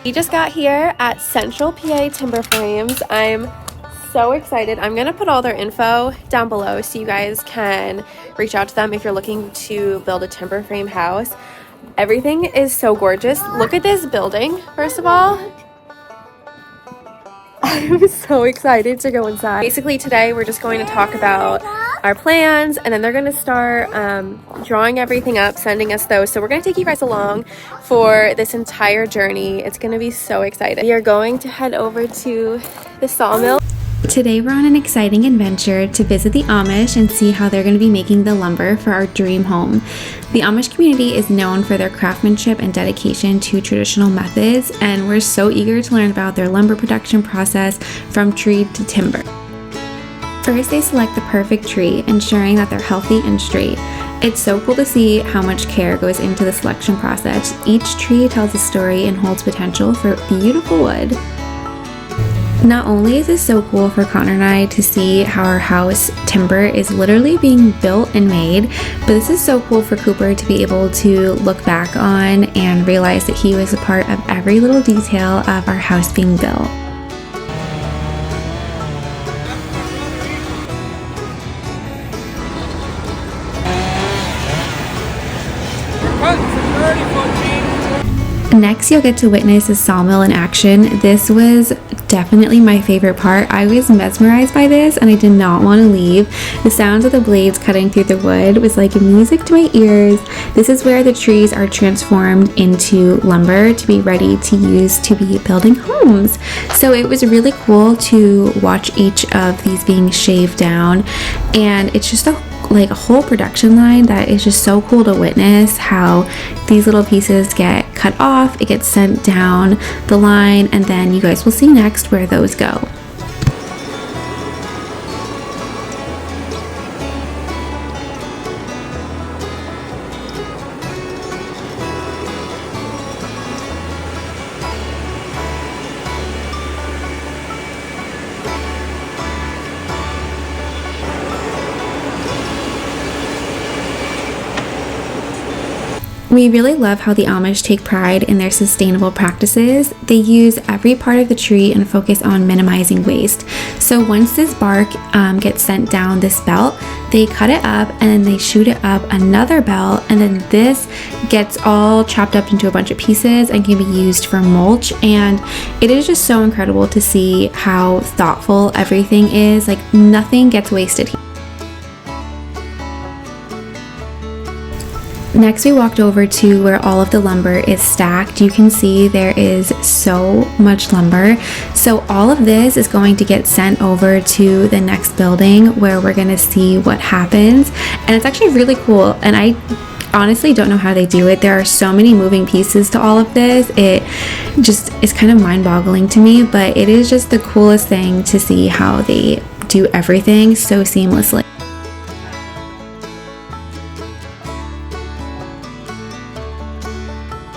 We just got here at Central PA Timber Frames. I'm so excited. I'm gonna put all their info down below so you guys can reach out to them if you're looking to build a timber frame house. Everything is so gorgeous. Look at this building, first of all. I'm so excited to go inside. Basically today we're just going to talk about our plans, and then they're going to start drawing everything up, sending us those. So we're going to take you guys along for this entire journey. It's going to be so exciting. We are going to head over to the sawmill. Today we're on an exciting adventure to visit the Amish and see how they're going to be making the lumber for our dream home. The Amish community is known for their craftsmanship and dedication to traditional methods, and we're so eager to learn about their lumber production process from tree to timber. First, they select the perfect tree, ensuring that they're healthy and straight. It's so cool to see how much care goes into the selection process. Each tree tells a story and holds potential for beautiful wood. Not only is this so cool for Connor and I to see how our house timber is literally being built and made, but this is so cool for Cooper to be able to look back on and realize that he was a part of every little detail of our house being built. Next, you'll get to witness a sawmill in action. This was definitely my favorite part. I was mesmerized by this and I did not want to leave. The sounds of the blades cutting through the wood was like music to my ears. This is where the trees are transformed into lumber to be ready to use to be building homes. So it was really cool to watch each of these being shaved down, and it's just a whole production line that is just so cool to witness how these little pieces get cut off, it gets sent down the line, and then you guys will see next where those go. We really love how the Amish take pride in their sustainable practices. They use every part of the tree and focus on minimizing waste. So once this bark gets sent down this belt, they cut it up and then they shoot it up another belt, and then this gets all chopped up into a bunch of pieces and can be used for mulch. And it is just so incredible to see how thoughtful everything is. Like, nothing gets wasted here. Next, we walked over to where all of the lumber is stacked. You can see there is so much lumber. So all of this is going to get sent over to the next building where we're going to see what happens. And it's actually really cool. And I honestly don't know how they do it. There are so many moving pieces to all of this. It just is kind of mind-boggling to me, but it is just the coolest thing to see how they do everything so seamlessly.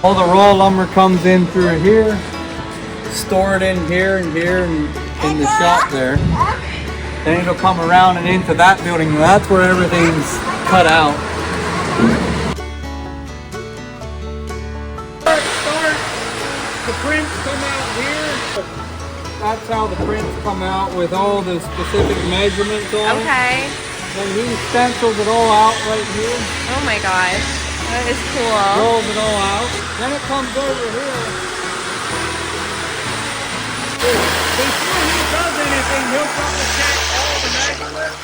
All the raw lumber comes in through here, stored in here and here and in the shop there. Then it'll come around and into that building. That's where everything's cut out. The prints come out here. That's how the prints come out, with all the specific measurements on it. Okay. And he stencils it all out right here. Oh my gosh. That is cool. Rolls it all out. Then it comes over here. Before he does anything, he'll probably check all the measurements,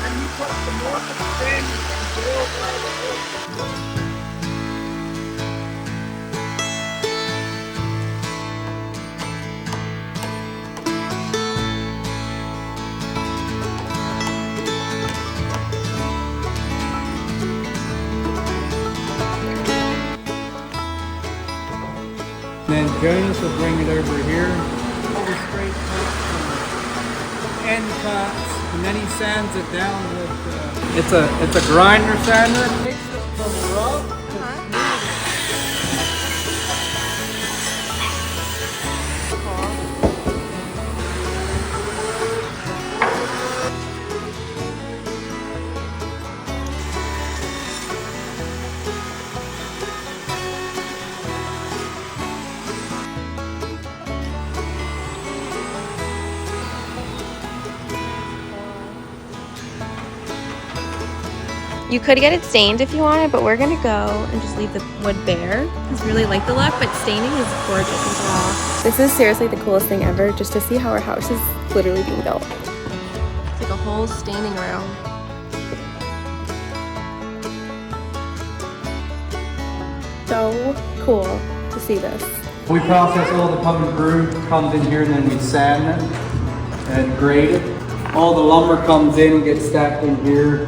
and he puts the mortise in and drills all the wood. Then Jonas will bring it over here, all the straight cuts and end cuts, and then he sands it down with. It's a grinder sander. It takes it from rough to smooth. You could get it stained if you wanted, but we're gonna go and just leave the wood bare because we really like the look, but staining is gorgeous as well. This is seriously the coolest thing ever, just to see how our house is literally being built. It's like a whole staining room. So cool to see this. We process all the pumpkin groove, comes in here, and then we sand it and grade it. All the lumber comes in, gets stacked in here,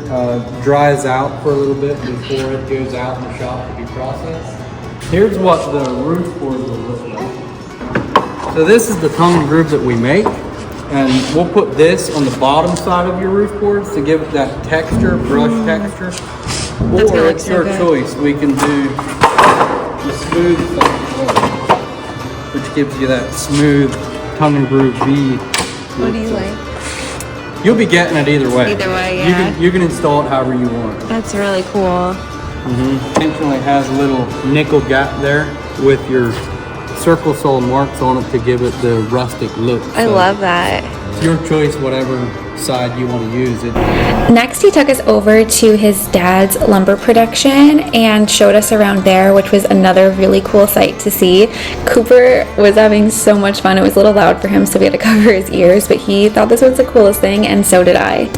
dries out for a little bit before it goes out in the shop to be processed. Here's what the roof board will look like. So this is the tongue and groove that we make, and we'll put this on the bottom side of your roof boards to give it that texture, brush texture. Or it's your choice. We can do the smooth tongue, which gives you that smooth tongue and groove bead. What do you like? You'll be getting it either way. Either way, yeah. You can install it however you want. That's really cool. Intentionally has a little nickel gap there with your circle saw marks on it to give it the rustic look. I love that. It's your choice, whatever side you want to use it. Next, he took us over to his dad's lumber production and showed us around there, which was another really cool sight to see. Cooper was having so much fun. It was a little loud for him, so we had to cover his ears, but he thought this was the coolest thing, and so did I.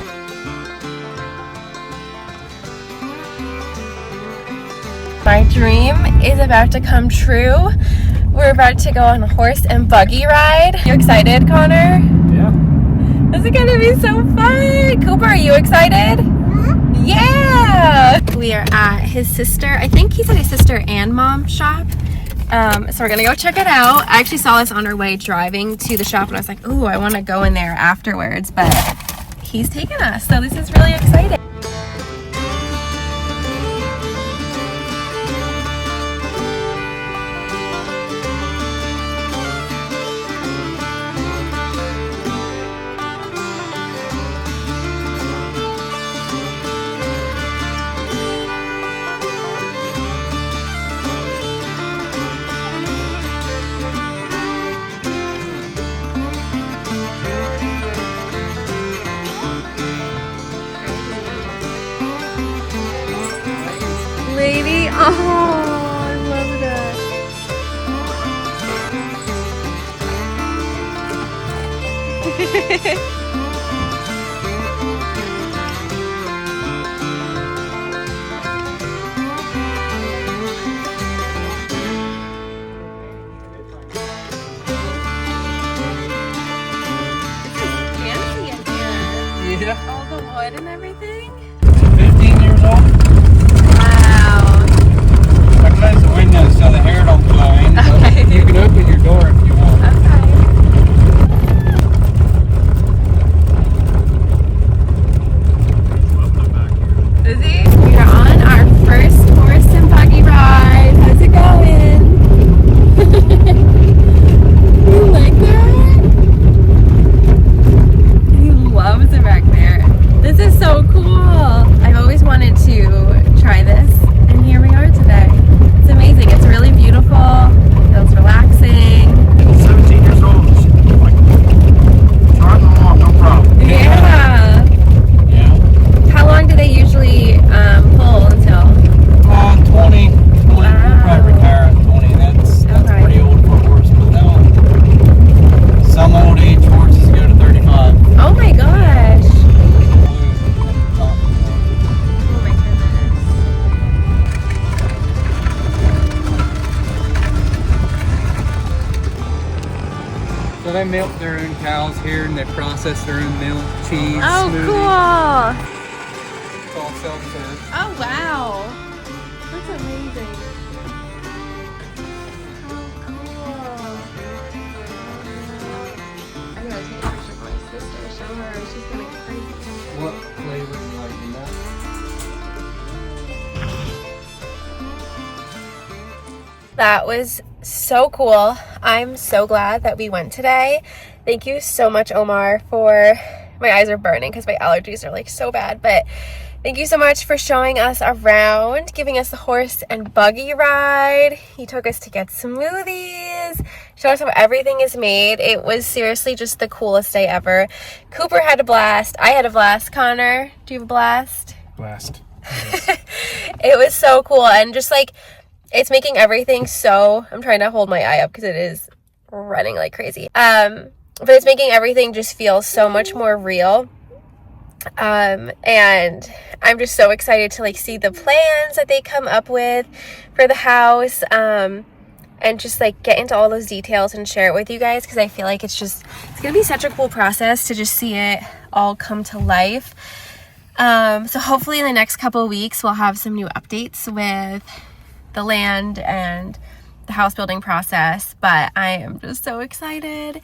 My dream is about to come true. We're about to go on a horse and buggy ride. You excited, Connor? Yeah. This is gonna be so fun. Cooper, are you excited? Yeah! We are at his sister, I think he said his sister and mom's shop. So we're gonna go check it out. I actually saw this on our way driving to the shop and I was like, ooh, I wanna go in there afterwards, but he's taking us, so this is really exciting. Lady, oh, I love that. Fancy in here. Yeah. All the wood and everything. 15 years old. Wow. I close the windows so the hair don't blow in, but Okay. you can open your door if you want. Okay. Is he? We are on our first horse and buggy ride. How's it going? You like that? He loves it back there. This is so cool. I've always wanted to try this, and here we are today. It's amazing. It's really beautiful. It feels relaxing. 17 years old. Like, try them on, no problem. Yeah. Yeah. How long do they usually pull until? 20. We'll probably retire at 20. That's Okay. pretty old for a horse, but no. Some old age horses go to 35. Oh my gosh. Oh my goodness. So they milk their own cows here and they process their own milk, cheese, Oh, smoothie. cool. It's all self-serve. Oh, wow. That's amazing. How cool. I gotta take a picture of my sister, show her. She's gonna get crazy. What flavor do you like in that? That was so cool. I'm so glad that we went today. Thank you so much, Omar, for, my eyes are burning because my allergies are like so bad, but thank you so much for showing us around, giving us the horse and buggy ride. He took us to get smoothies, showed us how everything is made. It was seriously just the coolest day ever. Cooper had a blast. I had a blast. Connor, do you have a blast? Blast. It was so cool, and just like it's making everything so, I'm trying to hold my eye up because it is running like crazy. But it's making everything just feel so much more real. And I'm just so excited to like see the plans that they come up with for the house, and just like get into all those details and share it with you guys, because I feel like it's gonna be such a cool process to just see it all come to life. So hopefully in the next couple of weeks we'll have some new updates with the land and the house building process, but I am just so excited.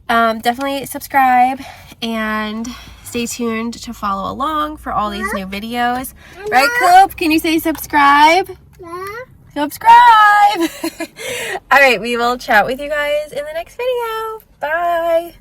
Definitely subscribe and stay tuned to follow along for all these new videos. Right, Coop? Can you say subscribe? Yeah. Subscribe! All right, we will chat with you guys in the next video. Bye!